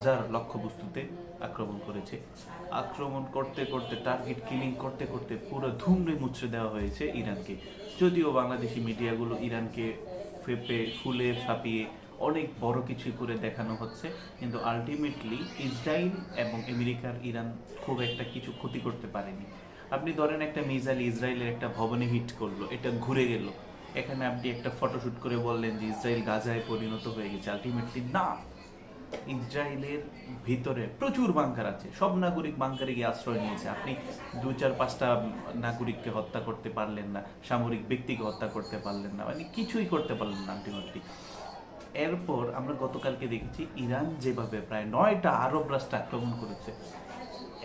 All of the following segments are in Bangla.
হাজার লক্ষ্যবস্তুতে আক্রমণ করেছে। আক্রমণ করতে করতে টার্গেট কিলিং করতে করতে পুরো ধুমড়ে মুচড়ে দেওয়া হয়েছে ইরানকে। যদিও বাংলাদেশি মিডিয়াগুলো ইরানকে ফেপে ফুলে ফাঁপিয়ে অনেক বড় কিছু করে দেখানো হচ্ছে, কিন্তু আলটিমেটলি ইসরায়েল এবং আমেরিকার ইরান খুব একটা কিছু ক্ষতি করতে পারেনি। আপনি ধরেন একটা মিসাইল ইসরায়েলের একটা ভবনে হিট করলো, এটা ঘুরে গেল, এখানে আপনি একটা ফটোশুট করে বললেন যে ইসরায়েল গাজায় পরিণত হয়ে গেছে। আলটিমেটলি না, ইসরায়েলের ভিতরে প্রচুর বাংকার আছে, সব নাগরিক বাংকারে গিয়ে আশ্রয় নিয়েছে। আপনি 2-4-5টা নাগরিককে হত্যা করতে পারলেন না, সামরিক ব্যক্তিকে হত্যা করতে পারলেন না, মানে কিছুই করতে পারলেন না আলটিমেটলি। এরপর আমরা গতকালকে দেখেছি ইরান যেভাবে প্রায় 9টা আরব রাষ্ট্র আক্রমণ করেছে।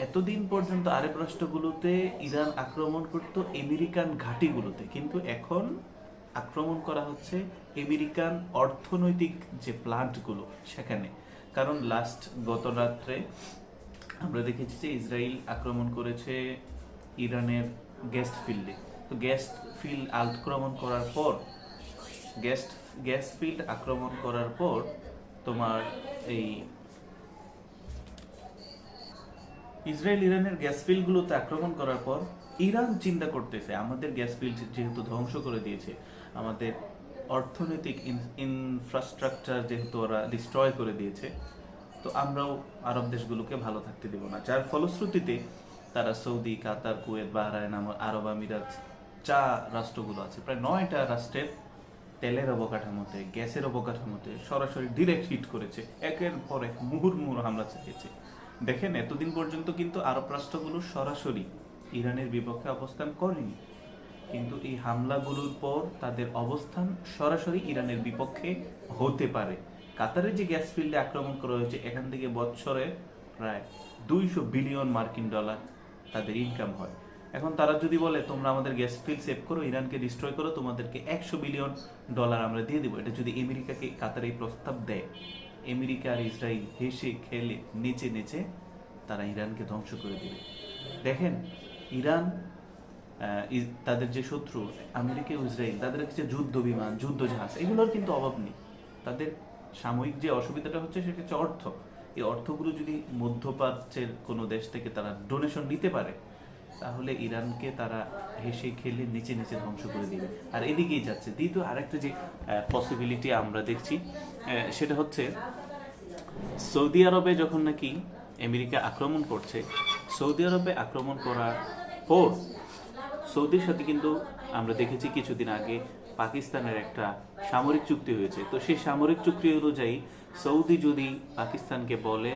এতদিন পর্যন্ত আরব রাষ্ট্রগুলোতে ইরান আক্রমণ করতো আমেরিকান ঘাঁটিগুলোতে, কিন্তু এখন আক্রমণ করা হচ্ছে আমেরিকান অর্থনৈতিক যে প্লান্টগুলো সেখানে। কারণ গত রাত্রে আমরা দেখেছি যে ইসরায়েল আক্রমণ করেছে ইরানের গ্যাস ফিল্ডে। তো গ্যাস ফিল্ড আক্রমণ করার পর তোমার এই ইসরায়েল ইরানের গ্যাস ফিল্ডগুলোতে আক্রমণ করার পর ইরান চিন্তা করতেছে আমাদের গ্যাস ফিল্ড যেহেতু ধ্বংস করে দিয়েছে, আমাদের অর্থনৈতিক ইনফ্রাস্ট্রাকচার যেহেতু ওরা ডিস্ট্রয় করে দিয়েছে, তো আমরাও আরব দেশগুলোকে ভালো থাকতে দেব না। যার ফলশ্রুতিতে তারা সৌদি, কাতার, কুয়েত, বাহরাইন, আরব আমিরাত, রাষ্ট্রগুলো আছে, প্রায় 9টা রাষ্ট্রের তেলের অবকাঠামোতে, গ্যাসের অবকাঠামোতে সরাসরি ডিরেক্ট হিট করেছে, একের পর এক মুহুর্মুহু হামলা চালিয়েছে। দেখেন, এতদিন পর্যন্ত কিন্তু আরব রাষ্ট্রগুলো সরাসরি ইরানের বিপক্ষে অবস্থান করেনি, কিন্তু এই হামলাগুলোর পর তাদের অবস্থান সরাসরি ইরানের বিপক্ষে হতে পারে। কাতারের যে গ্যাস ফিল্ডে আক্রমণ করা হয়েছে, এখান থেকে বছরে প্রায় 200 বিলিয়ন মার্কিন ডলার তাদের ইনকাম হয়। এখন তারা যদি বলে তোমরা আমাদের গ্যাস ফিল্ড সেভ করো, ইরানকে ডিস্ট্রয় করো, তোমাদেরকে 100 বিলিয়ন ডলার আমরা দিয়ে দেবো, এটা যদি আমেরিকাকে কাতার এই প্রস্তাব দেয়, আমেরিকা আর ইসরায়েল হেসে খেলে নেচে নেচে তারা ইরানকে ধ্বংস করে দেবে। দেখেন, ইরান তাদের যে শত্রু আমেরিকা ও ইসরায়েল, তাদের কাছে যুদ্ধ বিমান, যুদ্ধ জাহাজ, এগুলোর কিন্তু অভাব নেই। তাদের সাময়িক যে অসুবিধাটা হচ্ছে সেটা হচ্ছে অর্থ। এই অর্থগুলো যদি মধ্যপ্রাচ্যের কোনো দেশ থেকে তারা ডোনেশন নিতে পারে, তাহলে ইরানকে তারা হেসে খেলে নিচে নিচে ধ্বংস করে দিবে। আর এদিকেই যাচ্ছে। দ্বিতীয় আরেকটা যে পসিবিলিটি আমরা দেখছি, সেটা হচ্ছে সৌদি আরবে যখন নাকি আমেরিকা আক্রমণ করছে, সৌদি আরবে আক্রমণ করার পর সৌদির সাথে কিন্তু আমরা দেখেছি কিছুদিন আগে পাকিস্তানের একটা সামরিক চুক্তি হয়েছে। তো সেই সামরিক চুক্তি অনুযায়ী সৌদি যদি পাকিস্তানকে বলে